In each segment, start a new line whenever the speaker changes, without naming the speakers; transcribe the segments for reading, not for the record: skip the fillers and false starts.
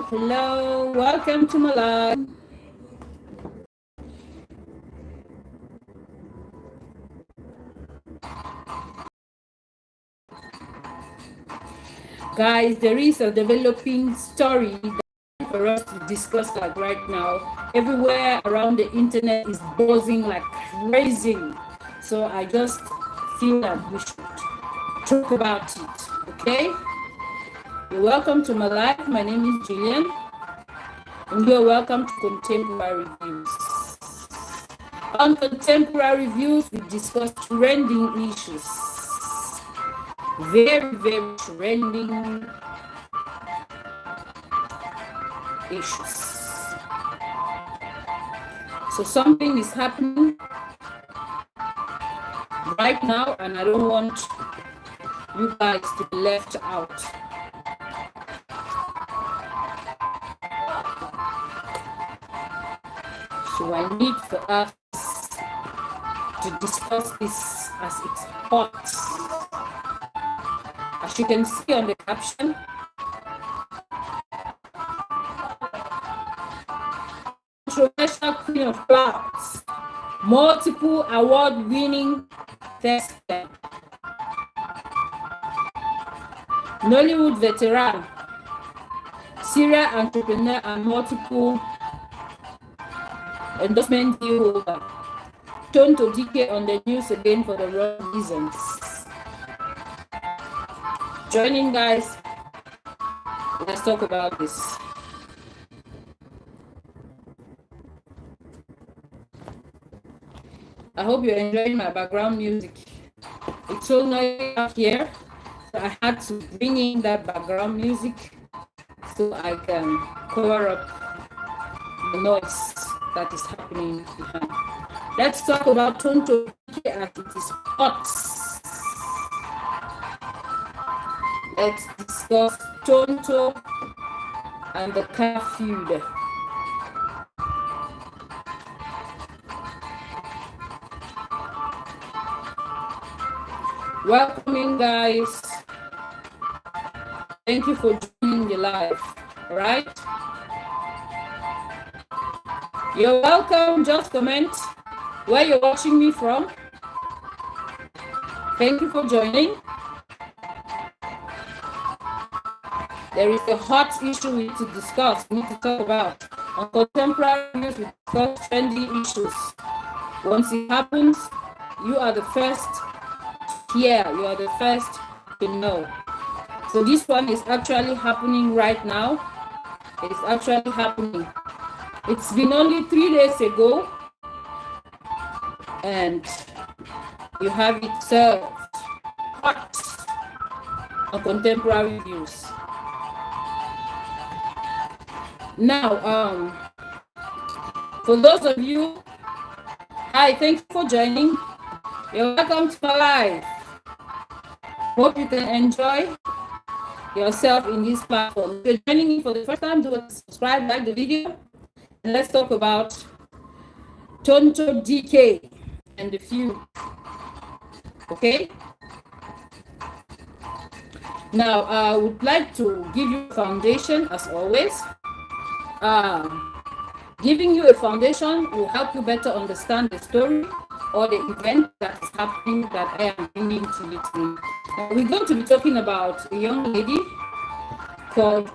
hello. Welcome to my live. Guys, there is a developing story for us to discuss like right now. Everywhere around the internet is buzzing like crazy. So I just feel that we should talk about it. Okay? You're welcome to my life. My name is Julian. And you're welcome to Contemporary Views. On Contemporary Views, we discuss trending issues. Very, very trending issues. So something is happening right now, and I don't want you guys to be left out. So I need for us to discuss this as it's hot. As you can see on the caption, controversial queen of clouds, multiple award-winning thespian, Nollywood veteran, serial entrepreneur, and multiple endorsement deal holder. Tonto Dikeh on the news again for the wrong reasons. Joining, guys. Let's talk about this. I hope you're enjoying my background music. It's so noisy out here, so I had to bring in that background music so I can cover up the noise that is happening behind. Let's talk about Tonto as it is hot. Let's discuss Tonto and the Feud. Welcoming, guys. Thank you for joining the live. All right? You're welcome. Just comment where you're watching me from. Thank you for joining. There is a hot issue we need to discuss, we need to talk about. On Contemporary News, we discuss trendy issues. Once it happens, you are the first to hear, you are the first to know. So this one is actually happening right now. It is actually happening. It's been only 3 days ago, and you have it served hot on Contemporary Views. Now, for those of you, hi, thank you for joining. You're welcome to my live. Hope you can enjoy yourself in this platform. If you're joining me for the first time, do subscribe, like the video, and let's talk about Tonto Dikeh and the Feud. Okay? Now, I would like to give you a foundation, as always. Giving you a foundation will help you better understand the story or the event that is happening that I am bringing to you today. We're going to be talking about a young lady called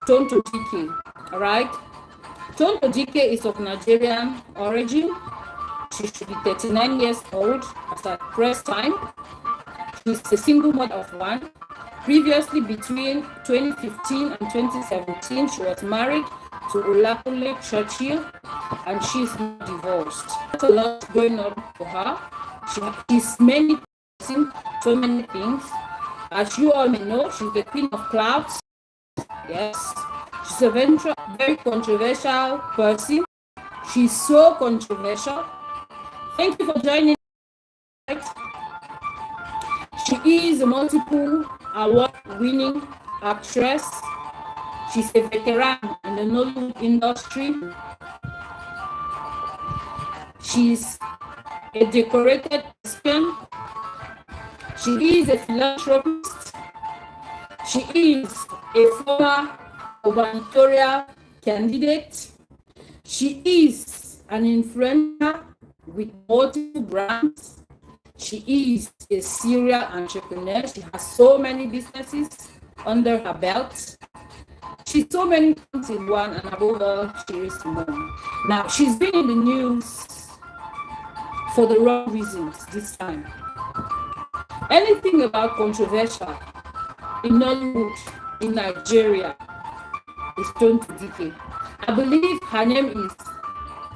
Tonto Dikeh. All right? Tonto Dikeh is of Nigerian origin. She should be 39 years old at her press time. She's a single mother of one. Previously, between 2015 and 2017, she was married to Olakule Churchill, and she's not divorced. That's a lot going on for her. She's so many things. As you all may know, she's the queen of clouds. Yes, she's a very controversial person. She's so controversial. Thank you for joining. She is a multiple award-winning actress. She's a veteran in the Nollywood industry. She's a decorated thespian. She is a philanthropist. She is a former gubernatorial candidate. She is an influencer with multiple brands. She is a serial entrepreneur. She has so many businesses under her belt. She's so many things in one, and above all, she is more. Now, she's been in the news for the wrong reasons this time. Anything about controversial in Nollywood, in Nigeria, is Tonto Dikeh. I believe her name is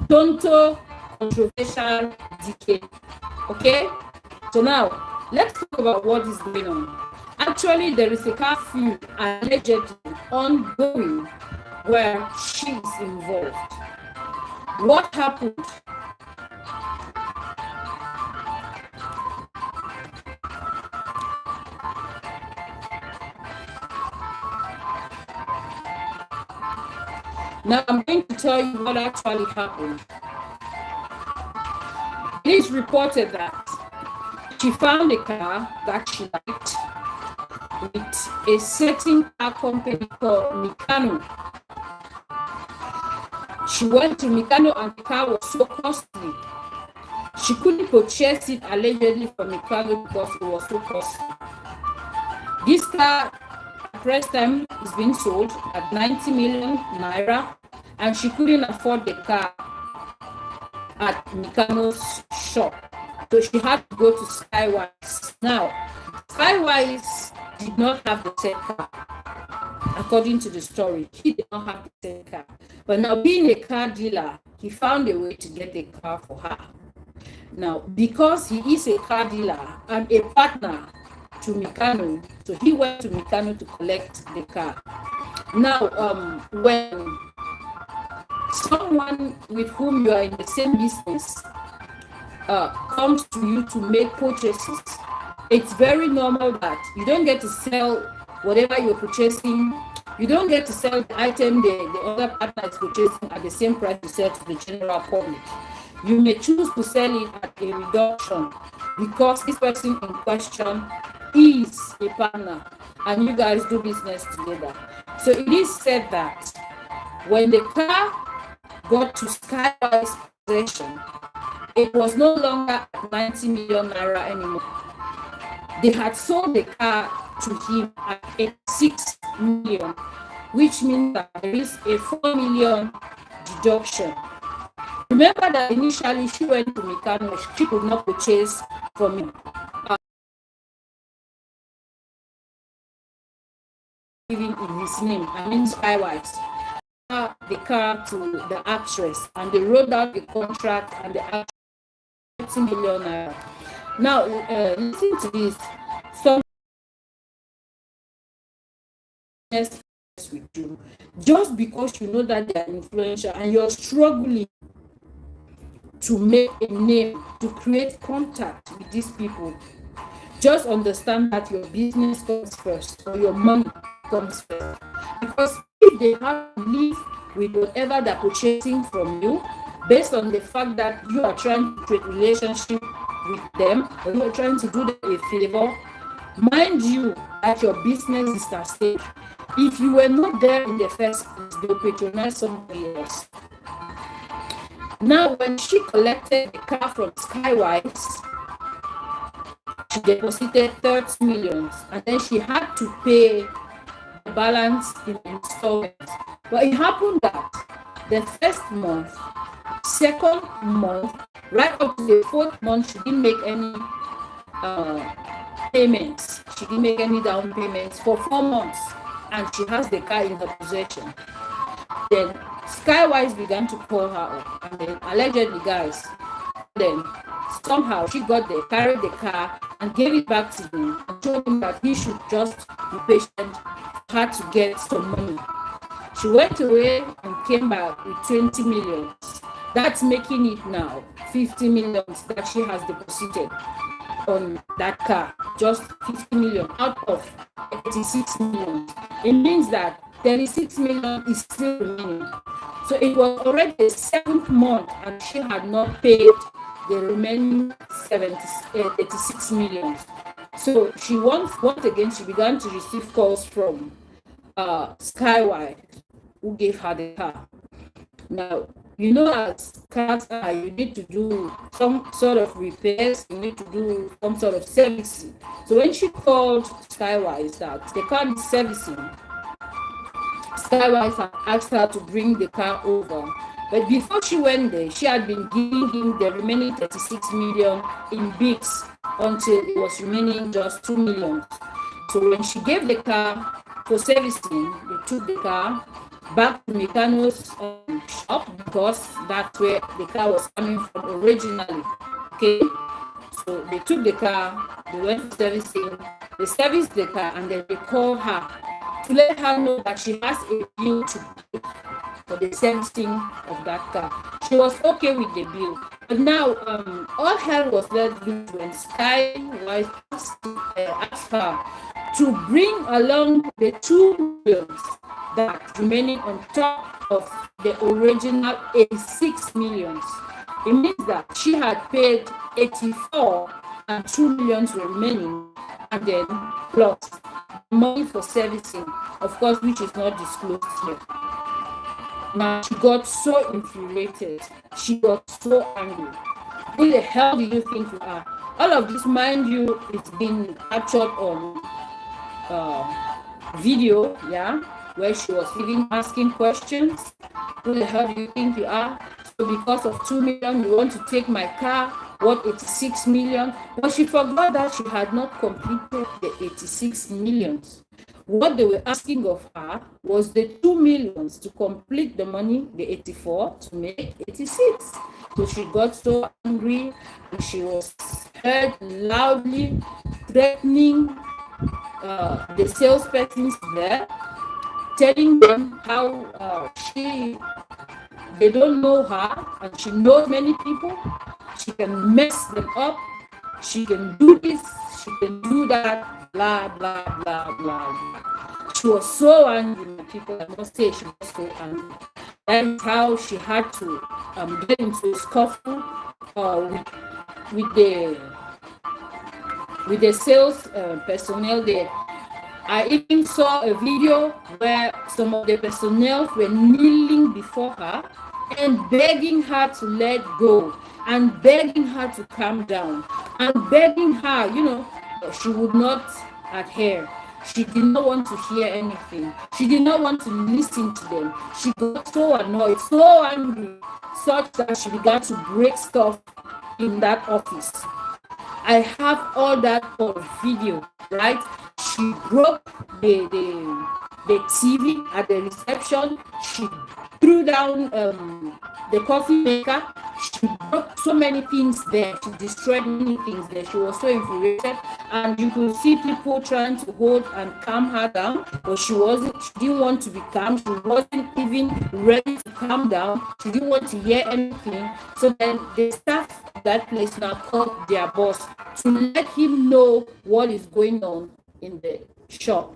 Tonto Controversial Dikeh. Okay? So now, let's talk about what is going on. Actually, there is a car feud allegedly ongoing where she is involved. What happened? Now I'm going to tell you what actually happened. It is reported that she found a car that she liked with a certain car company called Mikano. She went to Mikano and the car was so costly. She couldn't purchase it allegedly from Mikano because it was so costly. This car at present time is being sold at 90 million naira, and she couldn't afford the car at Mikano's shop. So she had to go to Skywise. Now, Skywise did not have the same car. According to the story, he did not have the same car. But now, being a car dealer, he found a way to get a car for her. Now, because he is a car dealer and a partner to Mikano, so he went to Mikano to collect the car. Now, when someone with whom you are in the same business comes to you to make purchases, it's very normal that you don't get to sell whatever you're purchasing. You don't get to sell the item the other partner is purchasing at the same price you sell to the general public. You may choose to sell it at a reduction because this person in question is a partner and you guys do business together. So it is said that when the car got to Skywise possession, it was no longer at 90 million naira anymore. They had sold the car to him at 86 million, which means that there is a 4 million deduction. Remember that initially she went to Mikano, she could not purchase from him. Even in his name, I mean Skywise. The car to the actress, and they wrote out the contract, and the actress 30 million naira. Now, listen to this. Some with you, just because you know that they are influential and you're struggling to make a name, to create contact with these people, just understand that your business comes first, or your money comes first. Because if they have to live with whatever they're purchasing from you, based on the fact that you are trying to create relationship with them, or you are trying to do them a favor, mind you that your business is at stake. If you were not there in the first place, they'll patronize somebody else. Now, when she collected the car from Skywise, she deposited 30 million, and then she had to pay the balance in installments. But it happened that the first month, second month, right up to the fourth month, she didn't make any payments. She didn't make any down payments for 4 months, and she has the car in her possession. Then Skywise began to call her up, and then allegedly, guys, then somehow she got there, carried the car, and gave it back to him, and told him that he should just be patient, had to get some money. She went away and came back with 20 million. That's making it now 50 million that she has deposited on that car. Just 50 million out of 86 million. It means that 36 million is still remaining. So it was already the 7th month and she had not paid the remaining 36 million. So she once again, she began to receive calls from Skywise, who gave her the car. Now, you know, as cars are, you need to do some sort of repairs, you need to do some sort of servicing. So when she called Skywise that the car is servicing, Skywise had asked her to bring the car over. But before she went there, she had been giving him the remaining 36 million in bits until it was remaining just 2 million. So when she gave the car for servicing, they took the car back to Meccano's shop, because that's where the car was coming from originally. Okay, so they took the car, they went for servicing, they serviced the car, and then they called her to let her know that she has a bill to pay for the servicing of that car. She was okay with the bill, but now all hell was let loose when Skywise asked her to bring along the 2 bills that remaining on top of the original 86 millions. It means that she had paid 84 and 2 millions were remaining, and then plus money for servicing, of course, which is not disclosed here. Now she got so infuriated, she got so angry. Who the hell do you think you are? All of this, mind you, it's been captured on video, yeah, where she was even asking questions. Who the hell do you think you are? So because of 2 million, you want to take my car? What, 86 million? But she forgot that she had not completed the 86 millions. What they were asking of her was the 2 millions to complete the money, the 84 to make 86. So she got so angry, and she was heard loudly threatening the salespersons there, telling them how they don't know her, and she knows many people. She can mess them up. She can do this. She can do that. Blah blah blah blah. She was so angry. People, I must say, she was so angry. That is how she had to get into a scuffle with the sales personnel there. I even saw a video where some of the personnel were kneeling before her and begging her to let go, and begging her to calm down, and begging her, she would not adhere. She did not want to hear anything. She did not want to listen to them. She got so annoyed, so angry, such that she began to break stuff in that office. I have all that on video, right? She broke the TV at the reception. She threw down the coffee maker. She broke so many things there. She destroyed many things there. She was so infuriated, and you could see people trying to hold and calm her down, but she didn't want to be calm. She wasn't even ready to calm down. She didn't want to hear anything. So then the staff of that place now called their boss to let him know what is going on in the shop.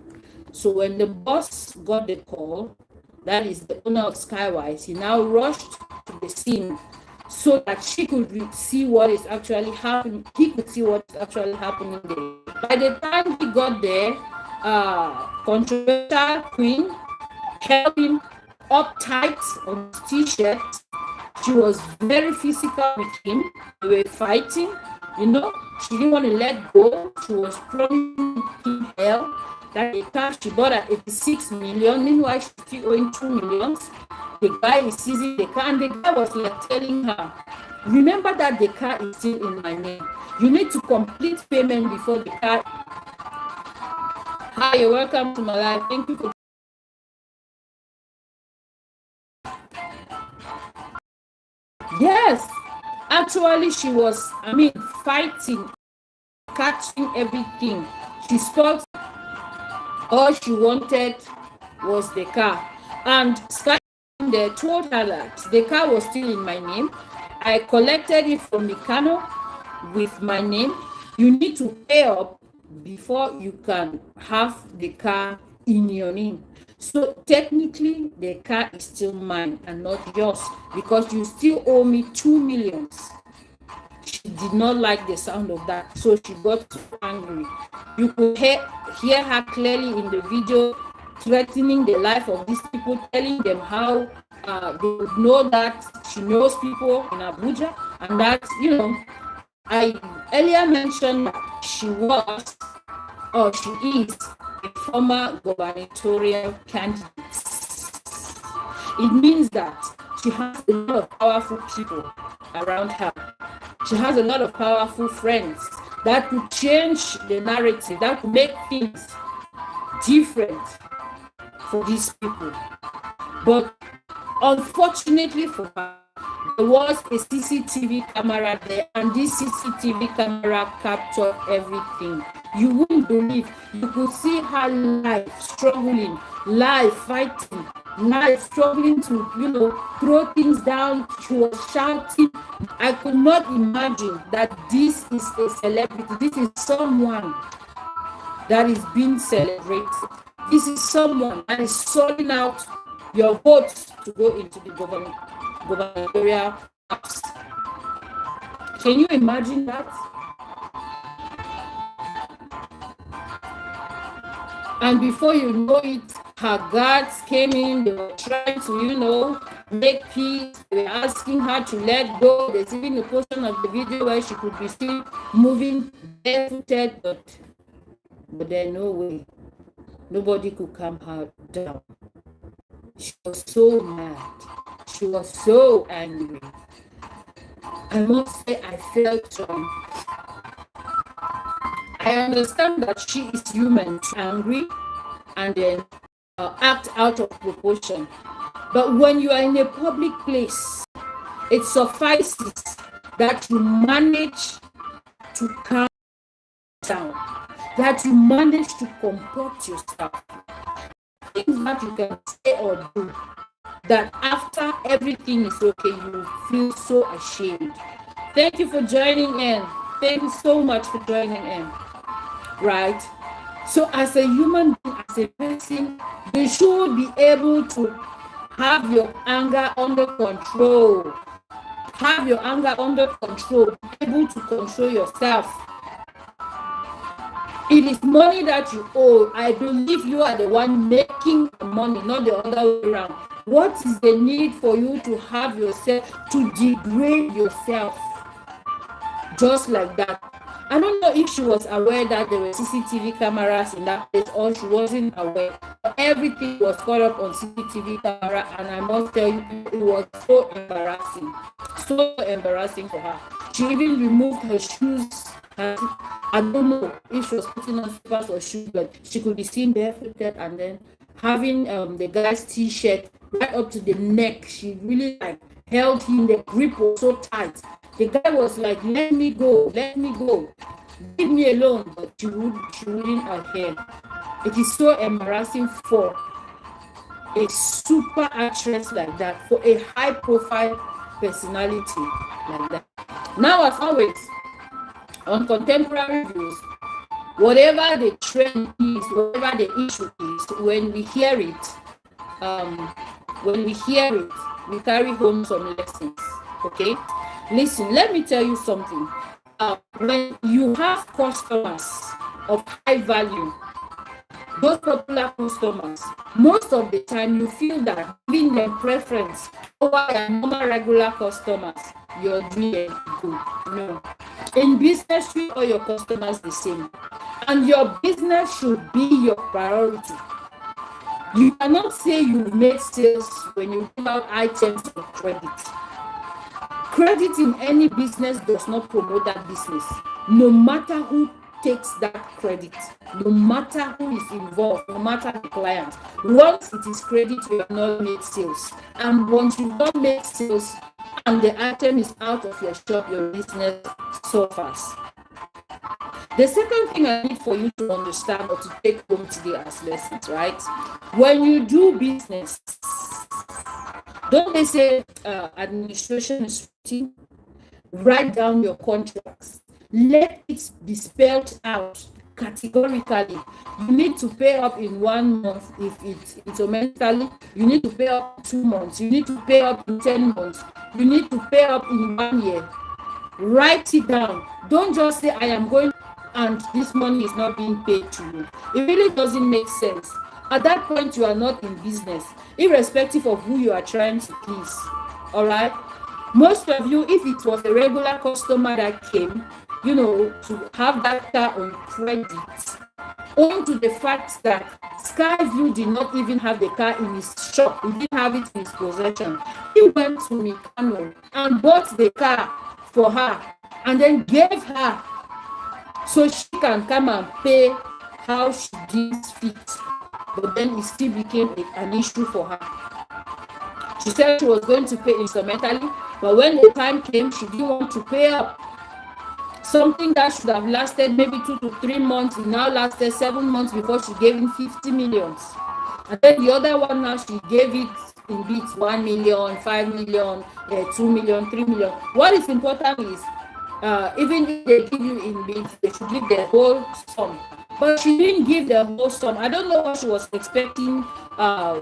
So when the boss got the call, that is the owner of Skywise, he now rushed to the scene so that she could see what is actually happening. He could see what is actually happening there. By the time he got there, controversial queen held him up tight on his t-shirt. She was very physical with him. They were fighting. She didn't want to let go. She was promising him hell. That the car she bought at 86 million. Meanwhile, she's still owing 2 million. The guy is seizing the car, and the guy was like telling her, remember that the car is still in my name. You need to complete payment before the car. Hi, you're welcome to my life. Thank you for. Yes, actually, she was, fighting, catching everything. She spoke. All she wanted was the car. And Sky there told her that the car was still in my name. I collected it from Meccano with my name. You need to pay up before you can have the car in your name. So technically, the car is still mine and not yours, because you still owe me 2 million. She did not like the sound of that, so she got so angry. You could hear her clearly in the video threatening the life of these people, telling them how they would know that she knows people in Abuja, and that, I earlier mentioned that she was, or she is, a former gubernatorial candidate. It means that she has a lot of powerful people around her. She has a lot of powerful friends that could change the narrative, that could make things different for these people. But unfortunately for her, there was a CCTV camera there, and this CCTV camera captured everything. You wouldn't believe. You could see her live struggling, live fighting, live struggling to, throw things down. She was shouting. I could not imagine that this is a celebrity. This is someone that is being celebrated. This is someone that is sorting out your votes to go into the gubernatorial house. Can you imagine that? And before you know it, her guards came in. They were trying to, make peace. They were asking her to let go. There's even a portion of the video where she could be still moving barefooted, but there's no way. Nobody could calm her down. She was so mad. She was so angry. I must say, I felt I understand that she is human, angry, and then act out of proportion. But when you are in a public place, it suffices that you manage to calm down, that you manage to comport yourself. Things that you can say or do, that after everything is okay, you feel so ashamed. Thank you for joining in. Thank you so much for joining in. Right? So as a human being, as a person, you should be able to have your anger under control. Have your anger under control. Be able to control yourself. It is money that you owe. I believe you are the one making the money, not the other way around. What is the need for you to have yourself, to degrade yourself just like that? I don't know if she was aware that there were CCTV cameras in that place, or she wasn't aware. But everything was caught up on CCTV camera, and I must tell you, it was so embarrassing for her. She even removed her shoes. I don't know if she was putting on slippers or shoes, but she could be seen barefooted, and then having the guy's t-shirt right up to the neck. She really held him. The grip was so tight. The guy was like, let me go, leave me alone, but she wouldn't adhere. It is so embarrassing for a super actress like that, for a high profile personality like that. Now, as always, on contemporary views, whatever the trend is, whatever the issue is, when we hear it, we carry home some lessons. Okay? Listen, let me tell you something. When you have customers of high value, those popular customers, most of the time you feel that giving them preference over their normal regular customers, you're doing good. No. In business, treat all your customers the same. And your business should be your priority. You cannot say you've made sales when you give out items of credit. Credit in any business does not promote that business, no matter who takes that credit, no matter who is involved, no matter the client. Once it is credit, you have not made sales. And once you don't make sales and the item is out of your shop, your business suffers. The second thing I need for you to understand or to take home today as lessons, right? When you do business, don't they say administration is written? Write down your contracts. Let it be spelled out categorically. You need to pay up in 1 month if it's automatically. You need to pay up in 2 months. You need to pay up in 10 months. You need to pay up in 1 year. Write it down. Don't just say, I am going and this money is not being paid to you. It really doesn't make sense. At that point, you are not in business, irrespective of who you are trying to please. All right. Most of you, if it was a regular customer that came, to have that car on credit, owing to the fact that Skyview did not even have the car in his shop, he didn't have it in his possession. He went to Mikano and bought the car for her and then gave her so she can come and pay how she deems fit. But then it still became an issue for her. She said she was going to pay instrumentally, but when the time came, she didn't want to pay up. Something that should have lasted maybe 2 to 3 months, it now lasted 7 months before she gave him 50 millions. And then the other one now, she gave it in bits, 1 million, 5 million, 2 million, 3 million. What is important is, even if they give you in bits, they should give the whole sum. But she didn't give the whole sum. I don't know what she was expecting. I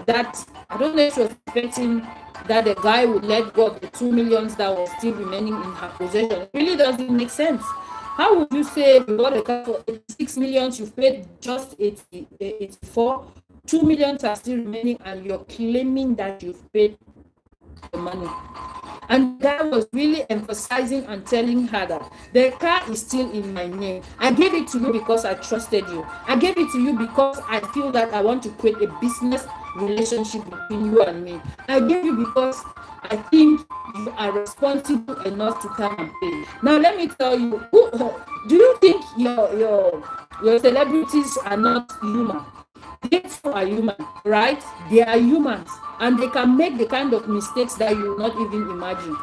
don't know if she was expecting that the guy would let go of the 2 millions that was still remaining in her possession. It really doesn't make sense. How would you say you bought a car for 86 millions, you've paid just 84, 2 millions are still remaining, and you're claiming that you've paid the money? And the guy was really emphasizing and telling her that the car is still in my name. I gave it to you because I trusted you. I gave it to you because I feel that I want to create a business relationship between you and me. I gave you because I think you are responsible enough to come and pay. Now let me tell you, do you think your celebrities are not human? They are human, right? They are humans, and they can make the kind of mistakes that you will not even imagine.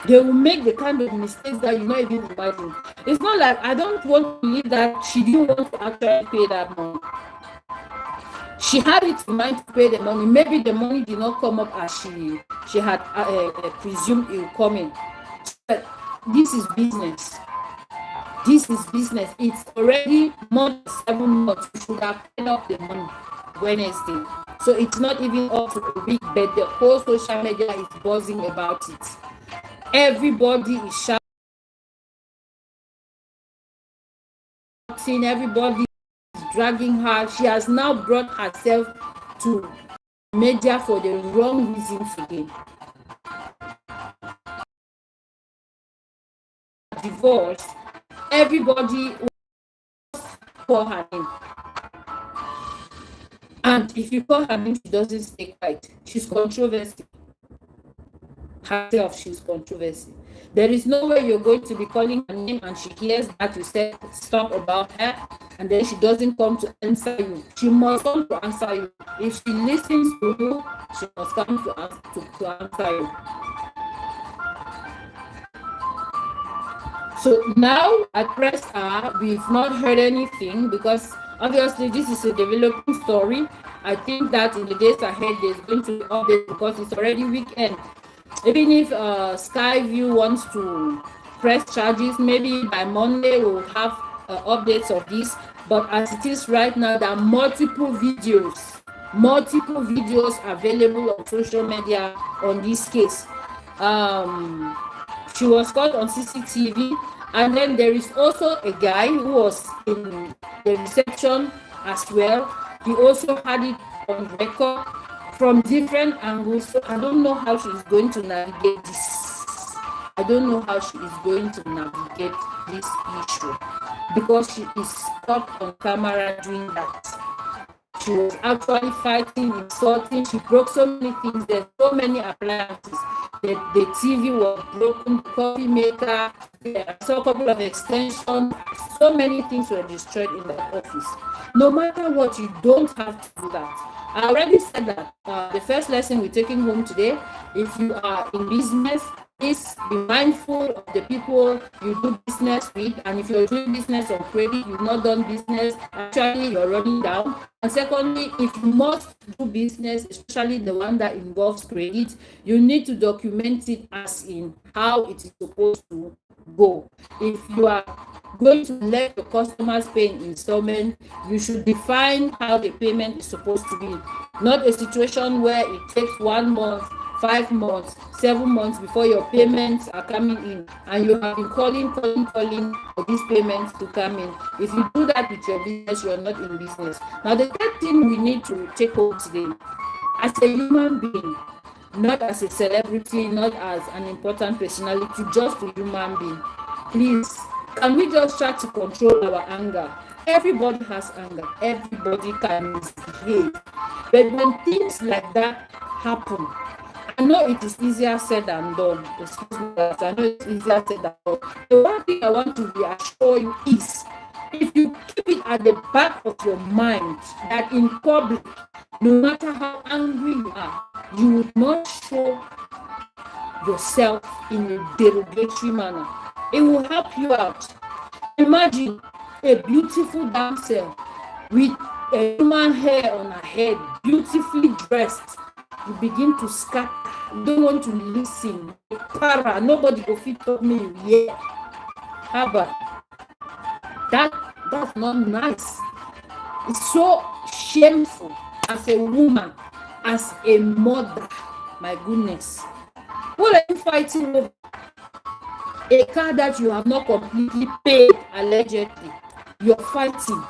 They will make the kind of mistakes that you not even imagine. It's not like, I don't want to believe that she didn't want to actually pay that money. She had it in mind to pay the money. Maybe the money did not come up as she had presumed it would come in. But this is business. This is business. It's already more than 7 months. You should have paid up the money Wednesday. So it's not even up to a week, but the whole social media is buzzing about it. Everybody is shouting, everybody is dragging her. She has now brought herself to media for the wrong reasons again. Divorce, everybody call her name. And if you call her name, she doesn't stay quiet. She's controversy. Herself, she's controversy. There is no way you're going to be calling her name and she hears that you said stuff about her, and then she doesn't come to answer you. She must come to answer you. If she listens to you, she must come to answer you. So now at Press R, we've not heard anything, because obviously this is a developing story. I think that in the days ahead there's going to be updates, because it's already weekend. Even if Skyview wants to press charges, maybe by Monday we'll have updates of this. But as it is right now, there are multiple videos available on social media on this case. She was caught on CCTV, and then there is also a guy who was in the reception as well. He also had it on record from different angles. So I don't know how she is going to navigate this. I don't know how she is going to navigate this issue, because she is caught on camera doing that. She was actually fighting, insulting. She broke so many things. There's so many appliances. The TV was broken, the coffee maker, I saw a couple of extensions. So many things were destroyed in that office. No matter what, you don't have to do that. I already said that the first lesson we're taking home today, if you are in business, please be mindful of the people you do business with. And if you're doing business on credit, you've not done business, actually you're running down. And secondly, if you must do business, especially the one that involves credit, you need to document it as in how it is supposed to go. If you are going to let your customers pay in installment, you should define how the payment is supposed to be. Not a situation where it takes 1 month, 5 months, 7 months before your payments are coming in, and you have been calling for these payments to come in. If you do that with your business, you are not in business. Now, the third thing we need to take home today, as a human being, not as a celebrity, not as an important personality, just a human being, please, can we just try to control our anger? Everybody has anger, everybody can misbehave, but when things like that happen, I know it is easier said than done. Excuse me, guys, I know it's easier said than done. The one thing I want to reassure you is, if you keep it at the back of your mind that in public, no matter how angry you are, you would not show yourself in a derogatory manner. It will help you out. Imagine a beautiful dancer with a human hair on her head, beautifully dressed. You begin to scatter. You don't want to listen. Para, nobody go fit talk me. Yeah. How about that's not nice. It's so shameful as a woman, as a mother. My goodness. What are you fighting over? A car that you have not completely paid, allegedly. You're fighting.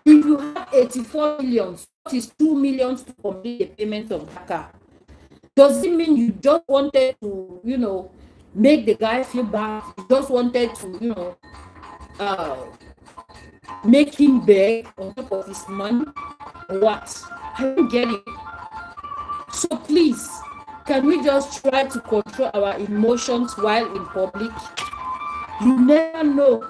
If you have 84 million, what is 2 million to complete the payment of that car? Does it mean you just wanted to, make the guy feel bad? You just wanted to, make him beg on top of his money? What? I don't get it. So please, can we just try to control our emotions while in public? You never know.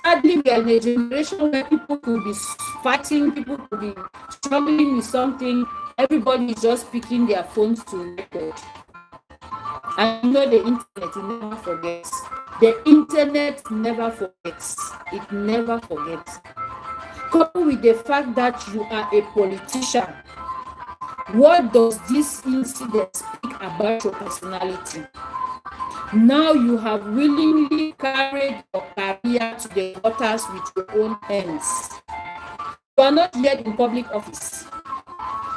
Sadly, we are in a generation where people could be fighting, people could be struggling with something. Everybody is just picking their phones to record. I know the internet, it never forgets. The internet never forgets. It never forgets. Coupled with the fact that you are a politician, what does this incident speak about your personality? Now you have willingly carried your career to the waters with your own hands. You are not yet in public office.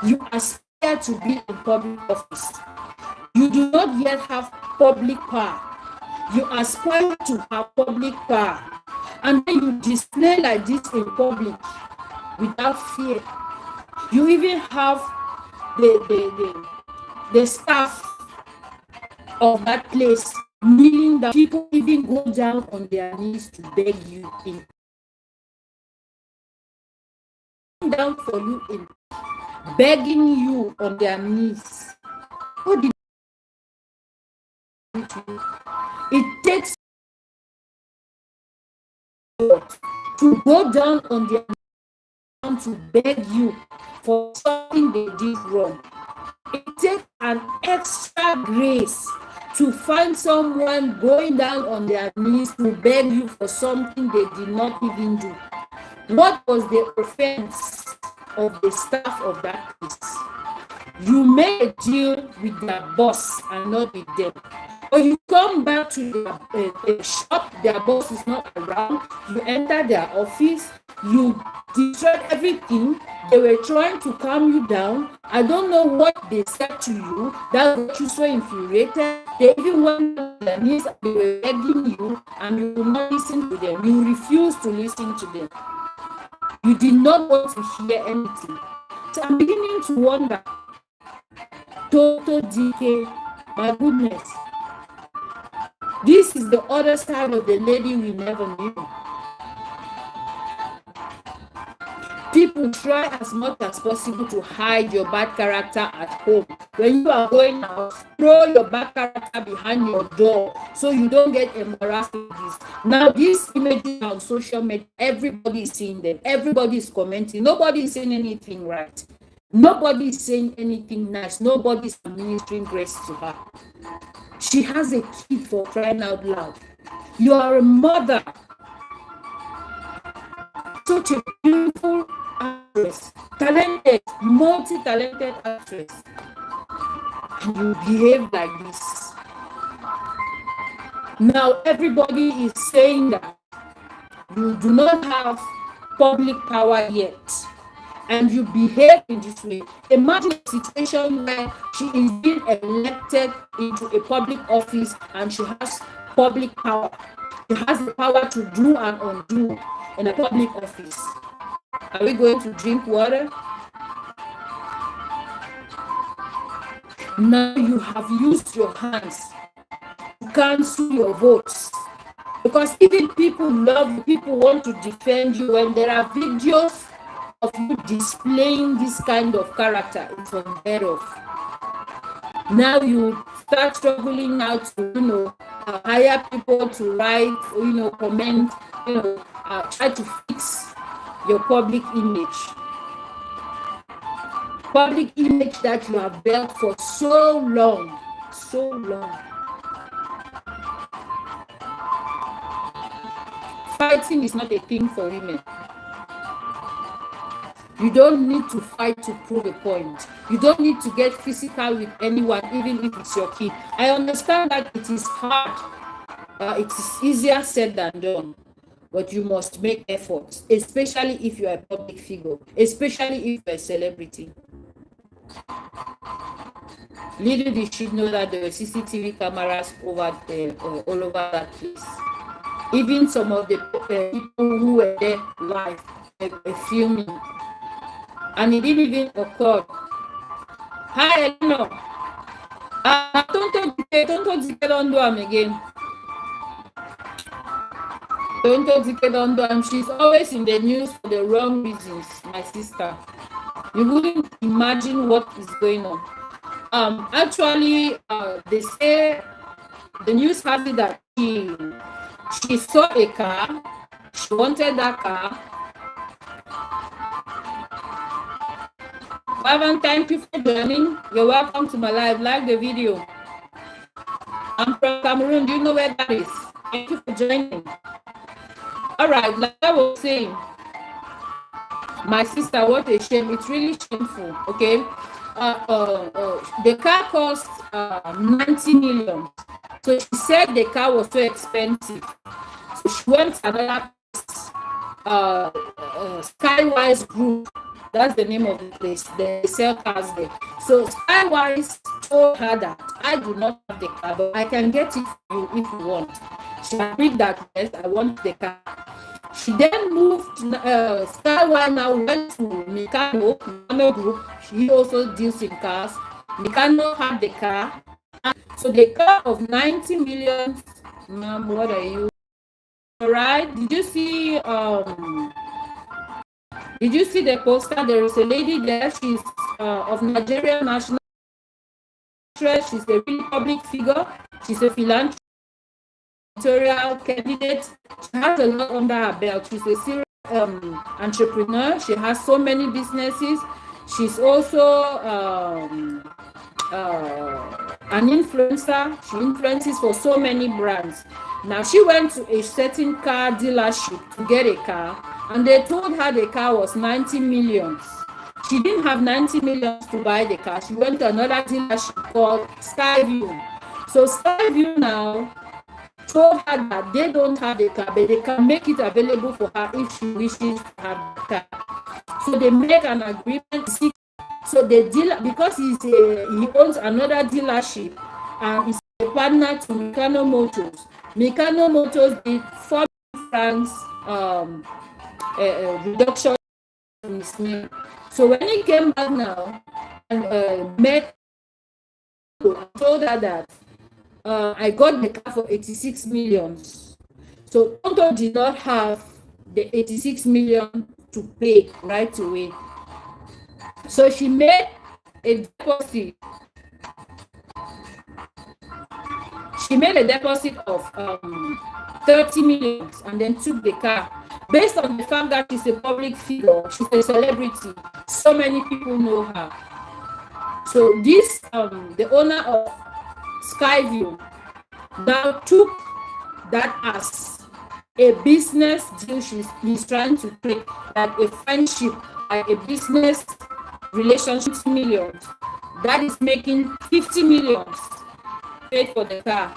You aspire to be in public office. You do not yet have public power. You aspire to have public power. And then you display like this in public without fear. You even have the staff of that place, meaning that people even go down on their knees to beg you in. Down for you in begging you on their knees. What did you do? It takes to go down on their knees to beg you for something they did wrong. It takes an extra grace to find someone going down on their knees to beg you for something they did not even do. What was the offense of the staff of that place? You made a deal with their boss and not with them. Or you come back to their shop, their boss is not around, you enter their office, you destroyed everything. They were trying to calm you down. I don't know what they said to you that got you so infuriated. They even went on their knees and they were begging you, and you would not listen to them. You refused to listen to them. You did not want to hear anything. So I'm beginning to wonder, Tonto, Dikeh, my goodness, this is the other side of the lady we never knew. People try as much as possible to hide your bad character at home. When you are going out, throw your bad character behind your door so you don't get embarrassed with this. Now, these images on social media, everybody is seeing them. Everybody is commenting. Nobody is saying anything right. Nobody is saying anything nice. Nobody is administering grace to her. She has a kid, for crying out loud. You are a mother. Such a beautiful actress, talented, multi-talented actress, and you behave like this. Now everybody is saying that you do not have public power yet. and you behave in this way. Imagine a situation where she is being elected into a public office and she has public power. She has the power to do and undo in a public office. Are we going to drink water? Now you have used your hands to cancel your votes. Because even people love you, people want to defend you. When there are videos of you displaying this kind of character, it's unheard of. Now you start struggling now to, hire people to write, comment, try to fix your public image. Public image that you have built for so long. Fighting is not a thing for women. You don't need to fight to prove a point. You don't need to get physical with anyone, even if it's your kid. I understand that it is hard. It is easier said than done. But you must make efforts, especially if you are a public figure, especially if you're a celebrity. Little did she know that there were CCTV cameras over there, all over that place. Even some of the people who were there live were filming. And it didn't even occur. Hi, Eleanor. Tonto Dikeh don't do am again. Tonto Dikeh don't do am. She's always in the news for the wrong reasons, my sister. You wouldn't imagine what is going on. Actually, they say the news has it that she saw a car. She wanted that car. Ivan, thank you for joining. You're welcome to my live. Like the video. I'm from Cameroon. Do you know where that is? Thank you for joining. All right, like I was saying, my sister, what a shame. It's really shameful. Okay. The car cost 90 million. So she said the car was so expensive. So she went to another place, Skywise Group. That's the name of the place. They sell cars there. So Skywise told her that I do not have the car, but I can get it for you if you want. She agreed that yes, I want the car. She then moved. Skywise now went to Mikano Group. He also deals in cars. Mikano had the car. So the car of 90 million. Ma'am, what are you? All right. Did you see the poster? There is a lady there. She's of Nigerian national interest. She's a really public figure. She's a philanthropic candidate. She has a lot under her belt. She's a serious entrepreneur. She has so many businesses. She's also an influencer. She influences for so many brands. Now she went to a certain car dealership to get a car, and they told her the car was 90 million. She didn't have 90 million to buy the car. She went to another dealership called Skyview. So Skyview now told her that they don't have the car, but they can make it available for her if she wishes to have the car. So they make an agreement. So the dealer, because he owns another dealership and he's a partner to Mikano Motors. Mikano Motors did 4 francs reduction in his name. So when he came back now and met, I told her that I got the car for 86 million. So Tonto did not have the 86 million to pay right away. So she made a deposit. She made a deposit of 30 million and then took the car. Based on the fact that she's a public figure, she's a celebrity, so many people know her. So this, the owner of Skyview, now took that as a business deal he's trying to create, like a friendship, like a business relationship millions. That is making 50 million paid for the car.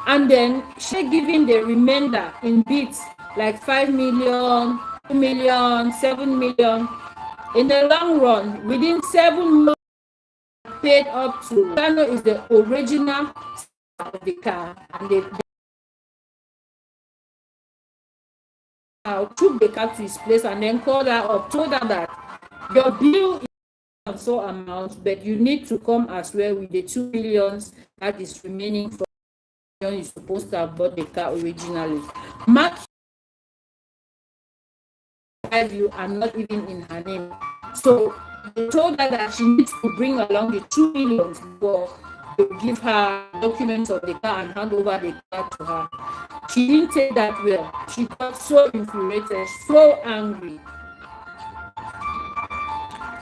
And then she giving the remainder in bits, like 5 million, 2 million, 7 million. In the long run, within 7 months, paid up to Tonto is the original of the car, and they took the car to his place and then called her up, told her that your bill is so amount, but you need to come as well with the 2 millions that is remaining from you're supposed to have bought the car originally. Mark you are not even in her name. So they told her that she needs to bring along the 2 millions before they give her documents of the car and hand over the car to her. She didn't take that well. She got so infuriated, so angry.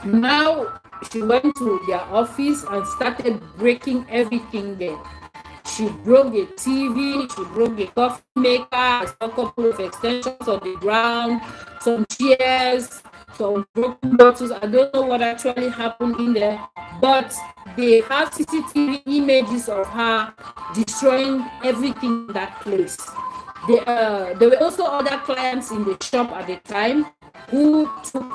Now she went to their office and started breaking everything there. She broke the TV, she broke the coffee maker, a couple of extensions on the ground, some chairs, some broken bottles. I don't know what actually happened in there, but they have CCTV images of her destroying everything in that place. There were also other clients in the shop at the time who took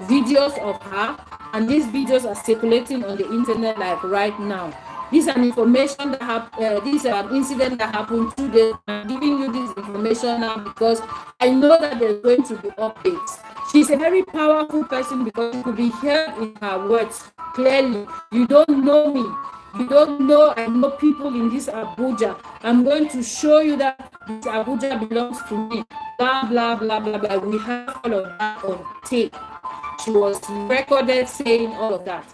videos of her, and these videos are circulating on the internet like right now. This is an information that this is an incident that happened 2 days. I'm giving you this information now because I know that there's going to be updates. She's a very powerful person because you could be heard in her words clearly. You don't know me. You don't know I know people in this Abuja. I'm going to show you that this Abuja belongs to me. Blah, blah, blah, blah, blah. We have all of that on tape. She was recorded saying all of that.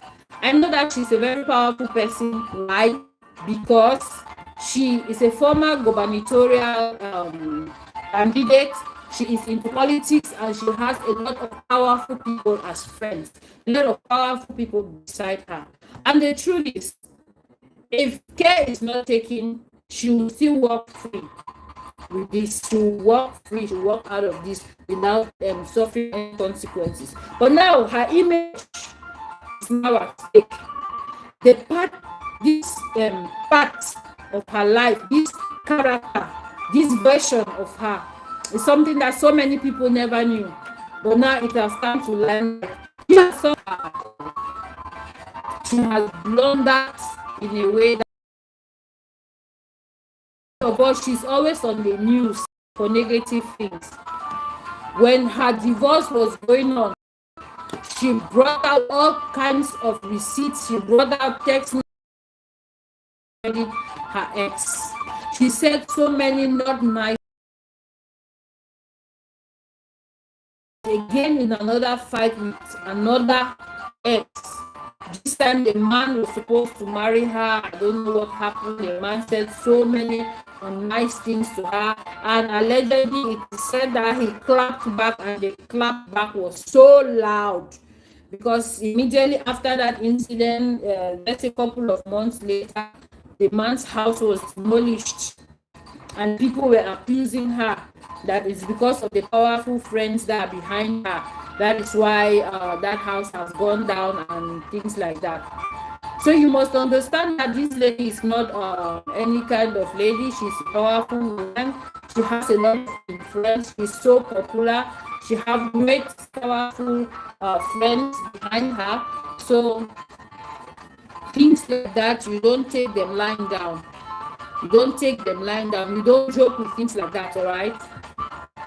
I know that she's a very powerful person. Why? Because she is a former gubernatorial candidate. She is into politics and she has a lot of powerful people as friends, a lot of powerful people beside her. And the truth is, if care is not taken, she will still walk free with this. She will walk free, she will walk out of this without suffering any consequences. But now her image is now at stake. The part, this part of her life, this character, this version of her is something that so many people never knew. But now it has come to learn. She has blundered in a way that, but she's always on the news for negative things. When her divorce was going on, she brought out all kinds of receipts. She brought out text messages her ex. She said so many not nice. Again in another fight with another ex. This time the man was supposed to marry her. I don't know what happened. The man said so many nice things to her, and allegedly it is said that he clapped back, and the clap back was so loud because immediately after that incident, just a couple of months later, the man's house was demolished, and people were accusing her that it's because of the powerful friends that are behind her. That is why that house has gone down and things like that. So you must understand that this lady is not any kind of lady. She's a powerful woman. She has a lot of influence. She's so popular. She has great, powerful friends behind her. So things like that, you don't take them lying down. You don't take them lying down. You don't joke with things like that, all right?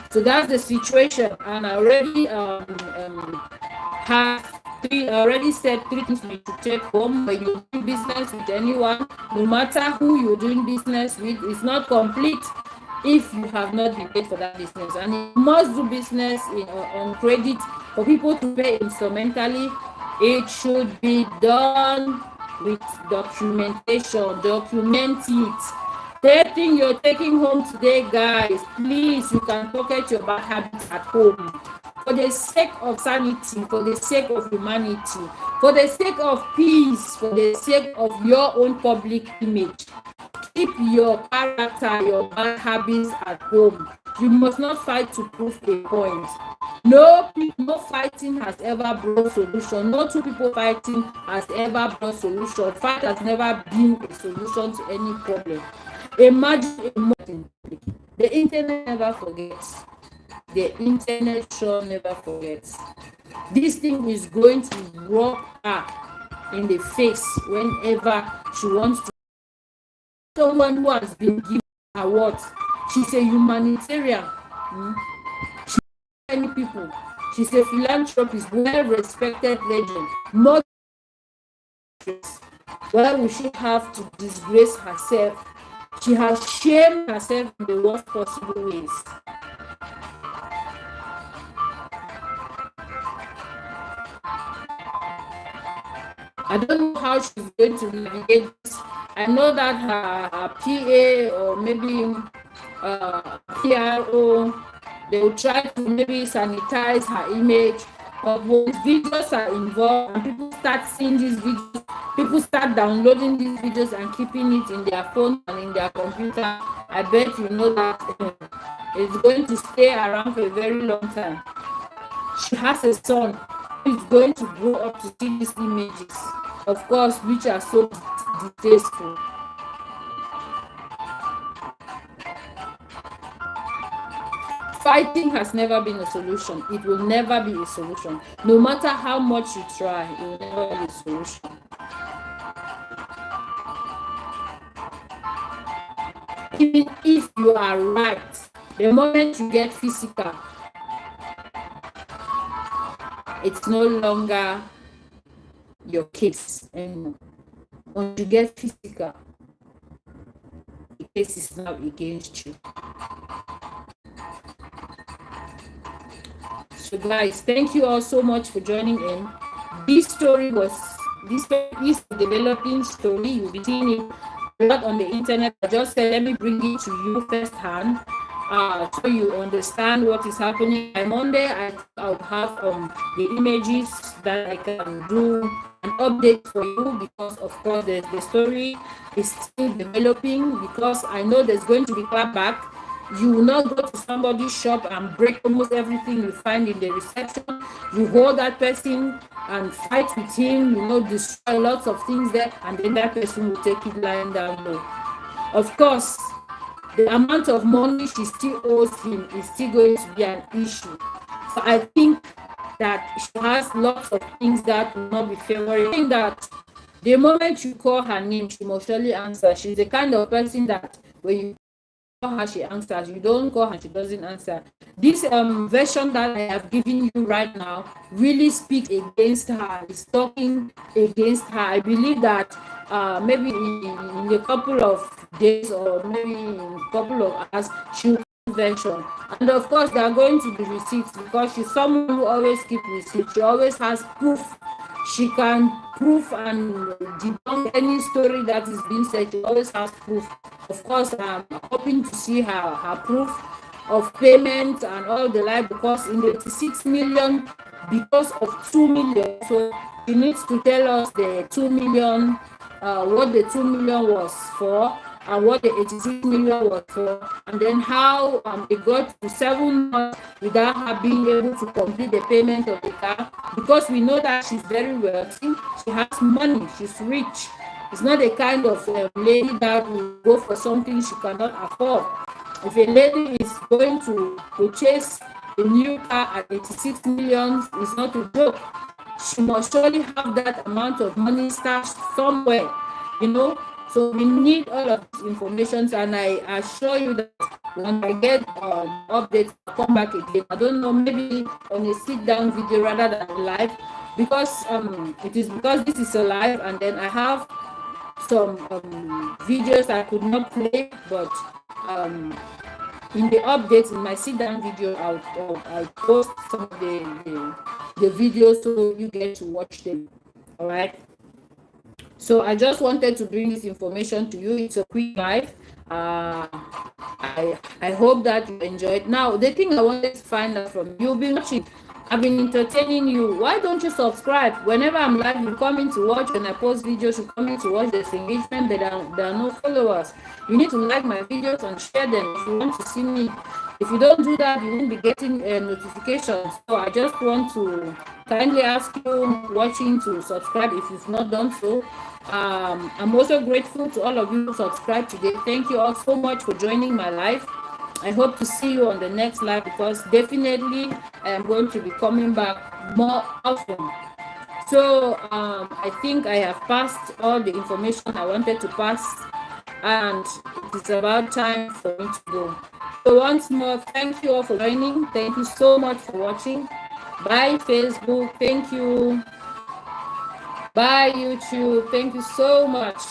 So that's the situation. And I already already said 3 things you should take home when you do business with anyone. No matter who you're doing business with, it's not complete if you have not been paid for that business. And you must do business on credit for people to pay instrumentally. It should be done with documentation. Document it. The thing you're taking home today, guys, please, you can pocket your bad habits at home. For the sake of sanity, for the sake of humanity, for the sake of peace, for the sake of your own public image, keep your character, your bad habits at home. You must not fight to prove a point. No fighting has ever brought solution. No two people fighting has ever brought solution. Fight has never been a solution to any problem. Imagine a moment. The internet never forgets. The internet sure never forgets. This thing is going to rub her in the face whenever she wants to. Someone who has been given award. She's a humanitarian. Mm. She many people. She's a philanthropist, well-respected legend. Not why would she have to disgrace herself? She has shamed herself in the worst possible ways. I don't know how she's going to navigate this. I know that her PA or maybe PRO, they will try to maybe sanitize her image. But when videos are involved and people start seeing these videos, people start downloading these videos and keeping it in their phone and in their computer, I bet you know that it's going to stay around for a very long time. She has a son who is going to grow up to see these images, of course, which are so distasteful. Fighting has never been a solution. It will never be a solution. No matter how much you try, it will never be a solution. Even if you are right, the moment you get physical, it's no longer your case anymore. Once you get physical, the case is now against you. So guys, thank you all so much for joining in. This is a developing story. You'll be seeing it a lot on the internet. I just said, let me bring it to you firsthand, so you understand what is happening. By Monday, I'll have the images that I can do an update for you, because of course the story is still developing, because I know there's going to be clapback. You will not go to somebody's shop and break almost everything you find in the reception. You hold that person and fight with him, destroy lots of things there, and then that person will take it lying down low. Of course, the amount of money she still owes him is still going to be an issue. So I think that she has lots of things that will not be favorable. I think that the moment you call her name, she must surely answer. She's the kind of person that when you her, she answers. You don't call her, she doesn't answer. This version that I have given you right now really speaks against her. It's talking against her. I believe that maybe in a couple of days or maybe in a couple of hours, she'll version. And of course, there are going to be receipts, because she's someone who always keeps receipts. She always has proof. She can prove and debunk any story that is being said. She always has proof. Of course, I'm hoping to see her proof of payment and all the like, because in the 86 million, because of 2 million, so she needs to tell us the 2 million, what the 2 million was for, and what the 86 million was for, and then how it got to 7 months without her being able to complete the payment of the car, because we know that she's very wealthy, she has money, she's rich. It's not a kind of lady that will go for something she cannot afford. If a lady is going to purchase a new car at 86 million, it's not a joke. She must surely have that amount of money stashed somewhere, So we need all of these information, and I assure you that when I get updates, I'll come back again. I don't know, maybe on a sit-down video rather than live, because because this is a live, and then I have some videos I could not play, but in the updates in my sit-down video, I'll post some of the videos so you get to watch them. All right. So I just wanted to bring this information to you. It's a quick live. I hope that you enjoyed. Now, the thing I wanted to find out from you, been watching, I've been entertaining you. Why don't you subscribe? Whenever I'm live, you come in to watch. When I post videos, you come in to watch. There's engagement. There are no followers. You need to like my videos and share them if you want to see me. If you don't do that, you won't be getting notifications. So I just want to kindly ask you watching to subscribe if you've not done so. I'm also grateful to all of you who subscribed today. Thank you all so much for joining my live. I hope to see you on the next live, because definitely I am going to be coming back more often. So I think I have passed all the information I wanted to pass, and it is about time for me to go. So once more, thank you all for joining. Thank you so much for watching. Bye Facebook. Thank you. Bye YouTube. Thank you so much.